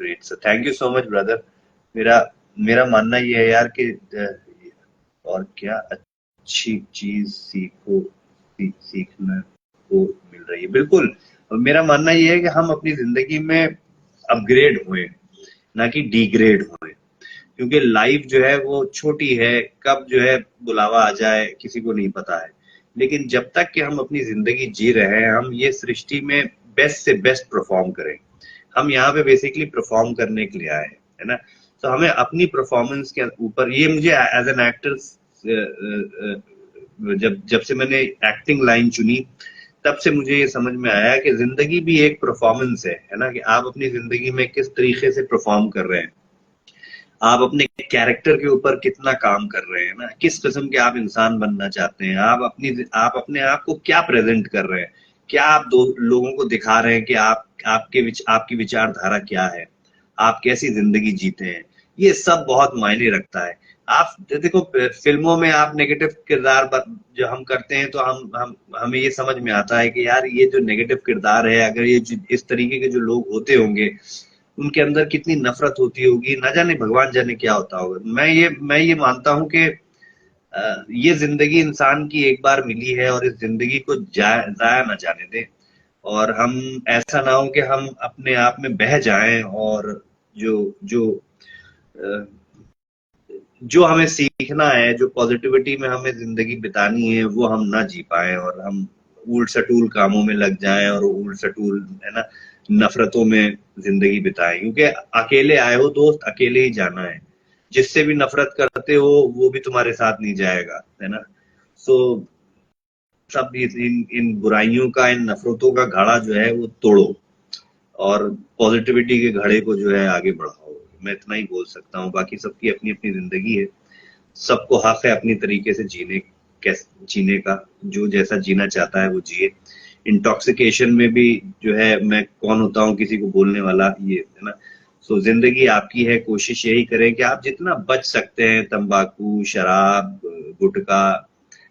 Great sir, thank you so much brother. मेरा मेरा मानना ये है यार कि और क्या अच्छी चीज सीखने को मिल रही है। बिल्कुल, मेरा मानना ये है कि हम अपनी जिंदगी में अपग्रेड हुए, ना कि डिग्रेड हुए, क्योंकि लाइफ जो है वो छोटी है, कब जो है बुलावा आ जाए किसी को नहीं पता है। लेकिन जब तक कि हम अपनी जिंदगी जी रहे हैं, हम ये सृष्टि में बेस्ट से बेस्ट परफॉर्म करें। हम यहाँ पे बेसिकली परफॉर्म करने के लिए आए हैं, है ना। तो हमें अपनी परफॉर्मेंस के ऊपर, ये मुझे एज एन एक्टर जब जब से मैंने एक्टिंग लाइन चुनी, तब से मुझे ये समझ में आया कि जिंदगी भी एक परफॉर्मेंस है ना, कि आप अपनी जिंदगी में किस तरीके से परफॉर्म कर रहे हैं, आप अपने कैरेक्टर के ऊपर कितना काम कर रहे हैं ना, किस किस्म के आप इंसान बनना चाहते हैं, आप अपने आप को क्या प्रेजेंट कर रहे हैं, क्या आप लोगों को दिखा रहे हैं कि आपकी विचारधारा क्या है, आप कैसी जिंदगी जीते हैं। ये सब बहुत मायने रखता है। आप देखो, फिल्मों में आप नेगेटिव किरदार जो हम करते हैं, तो हमें ये समझ में आता है कि यार ये जो नेगेटिव किरदार है, अगर ये इस तरीके के जो लोग होते होंगे, उनके अंदर कितनी नफरत होती होगी, ना जाने भगवान जाने क्या होता होगा। मैं ये मानता हूं कि ये जिंदगी इंसान की एक बार मिली है, और इस जिंदगी को जाया ना जाने दें, और हम ऐसा ना हो कि हम अपने आप में बह जाएं, और जो जो अ, जो हमें सीखना है, जो पॉजिटिविटी में हमें जिंदगी बितानी है, वो हम ना जी पाए, और हम उल्ट सटूल कामों में लग जाएं, और उल्ट सटूल, है ना, नफरतों में जिंदगी बिताएं। क्योंकि अकेले आए हो दोस्त, अकेले ही जाना है। जिससे भी नफरत करते हो वो भी तुम्हारे साथ नहीं जाएगा, है ना। सो सब इन बुराइयों का, इन नफरतों का घड़ा जो है वो तोड़ो, और पॉजिटिविटी के घड़े को जो है आगे बढ़ाओ। मैं इतना ही बोल सकता हूँ, बाकी सबकी अपनी अपनी जिंदगी है, सबको हक है अपनी तरीके से जीने का। जो जैसा जीना चाहता है वो जिए। इंटॉक्सिकेशन में भी जो है, मैं कौन होता हूँ किसी को बोलने वाला, ये है ना। सो जिंदगी आपकी है, कोशिश यही करें कि आप जितना बच सकते हैं, तंबाकू, शराब, गुटखा,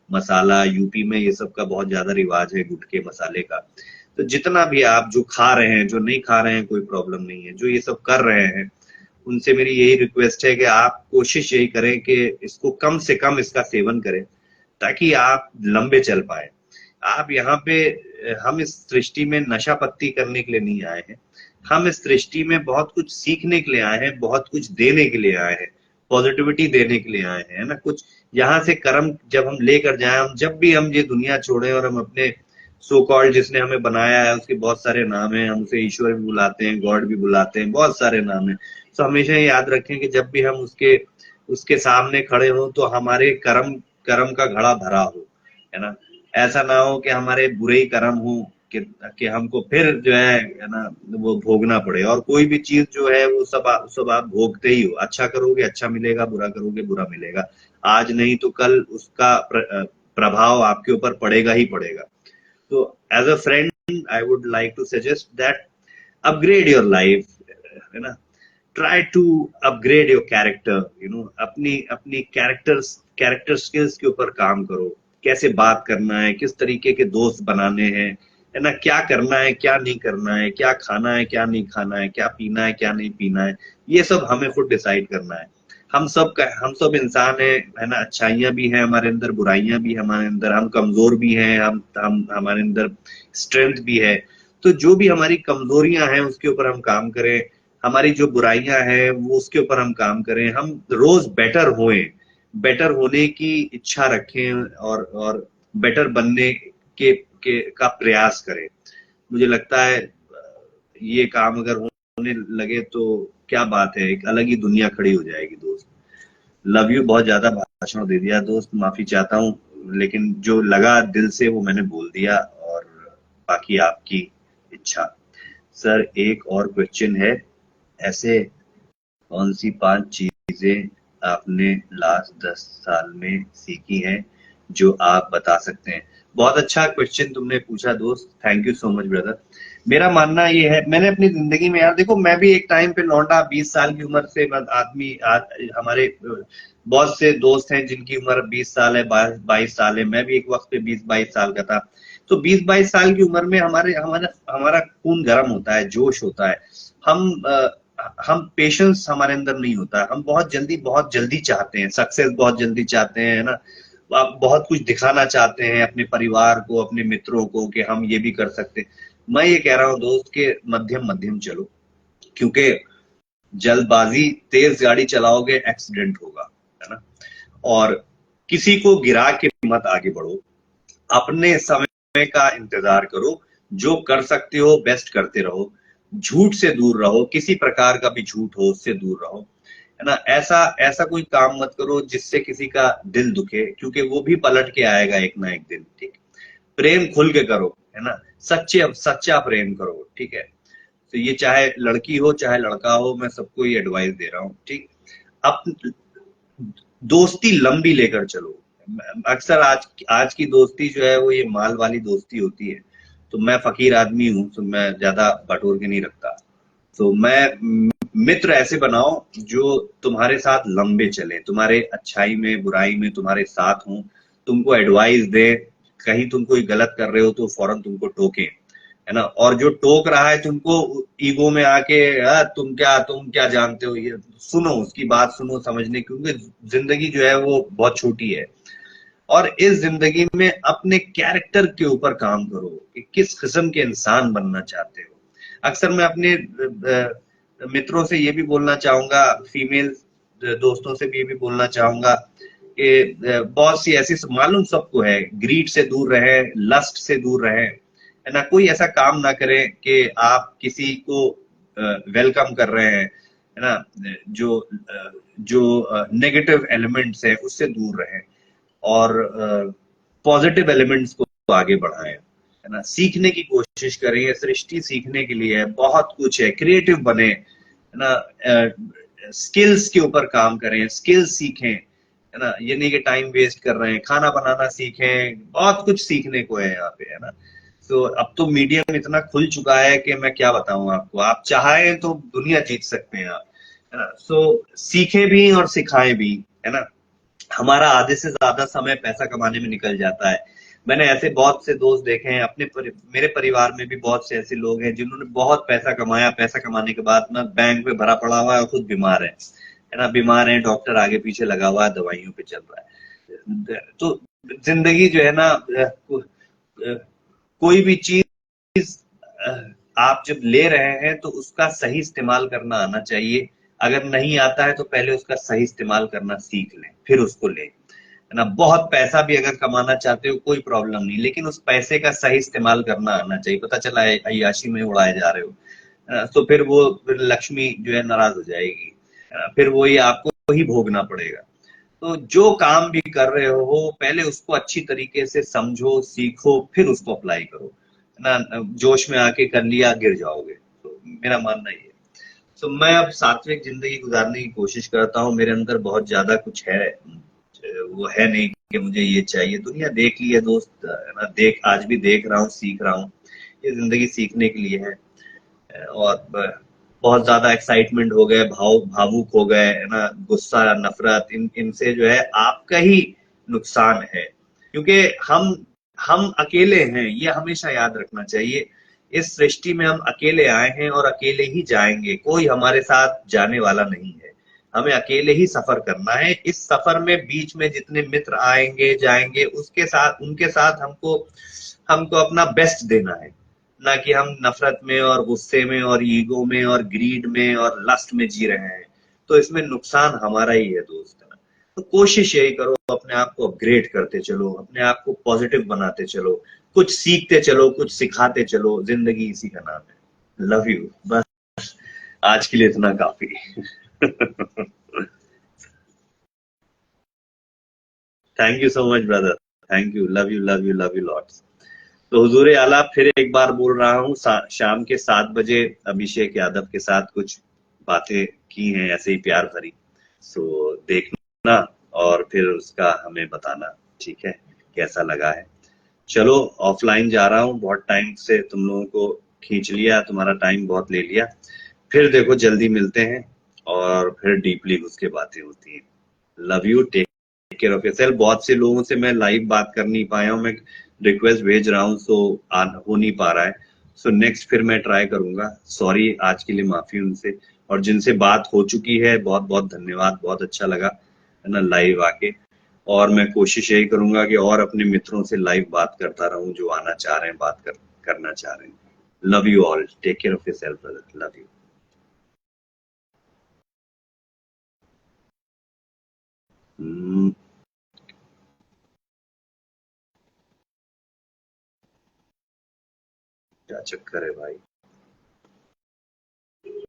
मसाला, यूपी में ये सब का बहुत ज्यादा रिवाज है, गुटखे मसाले का। तो जितना भी आप जो खा रहे हैं, जो नहीं खा रहे हैं कोई प्रॉब्लम नहीं है, जो ये सब कर रहे हैं, उनसे मेरी यही रिक्वेस्ट है कि आप कोशिश यही करें कि इसको कम से कम इसका सेवन करें, ताकि आप लंबे चल पाए। आप यहाँ पे, हम इस सृष्टि में नशा पत्ती करने के लिए नहीं आए हैं। हम इस सृष्टि में बहुत कुछ सीखने के लिए आए हैं, बहुत कुछ देने के लिए आए हैं, पॉजिटिविटी देने के लिए आए हैं, है ना। कुछ यहाँ से कर्म जब हम लेकर जाए, हम जब भी हम ये दुनिया छोड़े, और हम अपने सो कॉल्ड, जिसने हमें बनाया है, उसके बहुत सारे नाम हैं, हम उसे ईश्वर भी बुलाते हैं, गॉड भी बुलाते हैं, बहुत सारे नाम हैं। तो हमेशा याद रखें कि जब भी हम उसके उसके सामने खड़े हों, तो हमारे कर्म कर्म का घड़ा भरा हो, है ना। ऐसा ना हो कि हमारे बुरे ही कर्म हो, कि हमको फिर जो है ना, वो भोगना पड़े। और कोई भी चीज जो है वो सब आप भोगते ही हो। अच्छा करोगे अच्छा मिलेगा, बुरा करोगे बुरा मिलेगा। आज नहीं तो कल उसका प्रभाव आपके ऊपर पड़ेगा ही पड़ेगा। तो as a friend I would like to suggest that upgrade your life, है ना। Try to upgrade your character, अपनी अपनी कैरेक्टर स्किल्स के ऊपर काम करो। कैसे बात करना है, किस तरीके के दोस्त बनाने हैं, है ना, क्या करना है क्या नहीं करना है, क्या खाना है क्या नहीं खाना है, क्या पीना है क्या नहीं पीना है, ये सब हमें खुद डिसाइड करना है। हम सब इंसान है ना। अच्छाइयां भी हैं हमारे अंदर, बुराइयां भी हमारे अंदर, हम कमजोर भी हैं, हम हमारे अंदर स्ट्रेंथ भी है। तो जो भी हमारी कमजोरियां हैं उसके ऊपर हम काम करें, हमारी जो बुराइयां हैं वो उसके ऊपर हम काम करें। हम रोज बेटर होएं, बेटर होने की इच्छा रखें, और बेटर बनने का प्रयास करें। मुझे लगता है ये काम अगर होने लगे तो क्या बात है, एक अलग ही दुनिया खड़ी हो जाएगी दोस्त। लव यू, बहुत ज्यादा भाषण दे दिया दोस्त, माफी चाहता हूँ, लेकिन जो लगा दिल से वो मैंने बोल दिया, और बाकी आपकी इच्छा। सर एक और क्वेश्चन है, ऐसे कौन सी 5 चीजें आपने लास्ट 10 साल में सीखी हैं जो आप बता सकते हैं? बहुत अच्छा क्वेश्चन तुमने पूछा दोस्त, thank you so much brother. मेरा मानना ये है, मैंने अपनी जिंदगी में, यार देखो, मैं भी एक टाइम पे लौंडा, 20 साल की उम्र से आदमी, हमारे बहुत से दोस्त हैं जिनकी उम्र 20 साल है, 22 साल है। मैं भी एक वक्त पे 20-22 साल का था। तो 20-22 साल की उम्र में हमारा हमारा खून गर्म होता है, जोश होता है। हम हम पेशेंस हमारे अंदर नहीं होता, हम बहुत जल्दी चाहते हैं सक्सेस, बहुत जल्दी चाहते हैं, है ना। आप बहुत कुछ दिखाना चाहते हैं अपने परिवार को, अपने मित्रों को कि हम ये भी कर सकते हैं। मैं ये कह रहा हूँ दोस्त के मध्यम मध्यम चलो, क्योंकि जल्दबाजी, तेज गाड़ी चलाओगे एक्सीडेंट होगा, है ना। और किसी को गिरा के मत आगे बढ़ो, अपने समय का इंतजार करो, जो कर सकते हो बेस्ट करते रहो, झूठ से दूर रहो, किसी प्रकार का भी झूठ हो उससे दूर रहो, है ना। ऐसा ऐसा कोई काम मत करो जिससे किसी का दिल दुखे, क्योंकि वो भी पलट के आएगा एक ना एक दिन, ठीक। प्रेम खुल के करो, है ना, सच्चे सच्चा प्रेम करो, ठीक है। तो ये चाहे लड़की हो चाहे लड़का हो, मैं सबको ये एडवाइस दे रहा हूँ, ठीक। अब दोस्ती लंबी लेकर चलो। अक्सर आज आज की दोस्ती जो है वो ये माल वाली दोस्ती होती है। तो मैं फकीर आदमी हूँ, तो मैं ज्यादा बटोर के नहीं रखता। तो मैं मित्र ऐसे बनाओ जो तुम्हारे साथ लंबे चले, तुम्हारे अच्छाई में बुराई में तुम्हारे साथ हों, तुमको एडवाइस दे, कहीं तुम कोई गलत कर रहे हो तो फौरन तुमको टोके, है ना। और जो टोक रहा है तुमको ईगो में आके, तुम क्या जानते हो, ये सुनो, उसकी बात सुनो समझने, क्योंकि जिंदगी जो है वो बहुत छोटी है। और इस जिंदगी में अपने कैरेक्टर के ऊपर काम करो कि किस किस्म के इंसान बनना चाहते हो। अक्सर मैं अपने मित्रों से ये भी बोलना चाहूंगा, फीमेल दोस्तों से भी ये भी बोलना चाहूंगा कि बहुत सी ऐसी, मालूम सबको है, ग्रीड से दूर रहे, लस्ट से दूर रहे, है ना। कोई ऐसा काम ना करें कि आप किसी को वेलकम कर रहे हैं, है ना, जो नेगेटिव एलिमेंट्स है उससे दूर रहें, और पॉजिटिव एलिमेंट्स को आगे बढ़ाएं, है ना। सीखने की कोशिश करें, ये सृष्टि सीखने के लिए है, बहुत कुछ है, क्रिएटिव बने, है ना। स्किल्स के ऊपर काम करें, स्किल्स सीखें, है ना। ये नहीं कि टाइम वेस्ट कर रहे हैं, खाना बनाना सीखें, बहुत कुछ सीखने को है यहाँ पे, है ना। तो अब तो मीडियम इतना खुल चुका है कि मैं क्या बताऊं आपको, आप चाहें तो दुनिया जीत सकते हैं आप, है ना। सो सीखें भी और सिखाएं भी, है ना। हमारा आधे से ज्यादा समय पैसा कमाने में निकल जाता है। मैंने ऐसे बहुत से दोस्त देखे हैं मेरे परिवार में भी बहुत से ऐसे लोग हैं जिन्होंने बहुत पैसा कमाया, पैसा कमाने के बाद ना बैंक में भरा पड़ा हुआ है और खुद बीमार है ना, बीमार है, डॉक्टर आगे पीछे लगा हुआ है, दवाइयों पे चल रहा है। तो जिंदगी जो है ना, कोई भी चीज आप जब ले रहे हैं तो उसका सही इस्तेमाल करना आना चाहिए। अगर नहीं आता है तो पहले उसका सही इस्तेमाल करना सीख लें, फिर उसको लें, है ना। बहुत पैसा भी अगर कमाना चाहते हो कोई प्रॉब्लम नहीं, लेकिन उस पैसे का सही इस्तेमाल करना आना चाहिए। पता चला अय्याशी में उड़ाए जा रहे हो, है ना, तो फिर लक्ष्मी जो है नाराज हो जाएगी, है ना, फिर वही आपको ही भोगना पड़ेगा। तो जो काम भी कर रहे हो पहले उसको अच्छी तरीके से समझो, सीखो, फिर उसको अप्लाई करो, है ना। जोश में आके कर लिया, गिर जाओगे। तो मेरा मानना ये है। तो मैं अब सात्विक जिंदगी गुजारने की कोशिश करता हूँ, मेरे अंदर बहुत ज्यादा कुछ है, वो है नहीं कि मुझे ये चाहिए। दुनिया देख ली है दोस्त, है ना, आज भी देख रहा हूँ, सीख रहा हूँ। ये जिंदगी सीखने के लिए है। और बहुत ज्यादा एक्साइटमेंट हो गए, भावुक हो गए, है ना, गुस्सा, नफरत, इनसे जो है आपका ही नुकसान है, क्योंकि हम अकेले हैं, ये हमेशा याद रखना चाहिए। इस सृष्टि में हम अकेले आए हैं और अकेले ही जाएंगे, कोई हमारे साथ जाने वाला नहीं है। हमें अकेले ही सफर करना है। इस सफर में बीच में जितने मित्र आएंगे जाएंगे, उनके साथ हमको हमको अपना बेस्ट देना है, ना कि हम नफरत में और गुस्से में और ईगो में और ग्रीड में और लस्ट में जी रहे हैं। तो इसमें नुकसान हमारा ही है दोस्त, है ना। तो कोशिश यही करो, अपने आप को अपग्रेड करते चलो, अपने आप को पॉजिटिव बनाते चलो, कुछ सीखते चलो, कुछ सिखाते चलो, जिंदगी इसी का नाम है। Love you. बस आज के लिए इतना काफी। Thank you so much brother, thank you, love you love you love you lots. तो हुजूर आला फिर एक बार बोल रहा हूँ, शाम के 7 बजे अभिषेक यादव के साथ कुछ बातें की हैं ऐसे ही प्यार भरी। सो देखना और फिर उसका हमें बताना, ठीक है, कैसा लगा है। चलो ऑफलाइन जा रहा हूँ, बहुत टाइम से तुम लोगों को खींच लिया, तुम्हारा टाइम बहुत ले लिया। फिर देखो जल्दी मिलते हैं और फिर डीपली उसके बातें होती हैं। Love you, take care of yourself. बहुत से लोगों से मैं लाइव बात कर नहीं पाया हूँ, मैं रिक्वेस्ट भेज रहा हूँ, सो हो नहीं पा रहा है। सो नेक्स्ट फिर मैं ट्राई करूंगा। सॉरी, आज के लिए माफी उनसे। और जिनसे बात हो चुकी है बहुत बहुत धन्यवाद, बहुत अच्छा लगा है ना लाइव आके। और मैं कोशिश यही करूंगा कि और अपने मित्रों से लाइव बात करता रहूं जो आना चाह रहे हैं, करना चाह रहे हैं। Love you all, take care of yourself brother, love you. क्या चक्कर है भाई।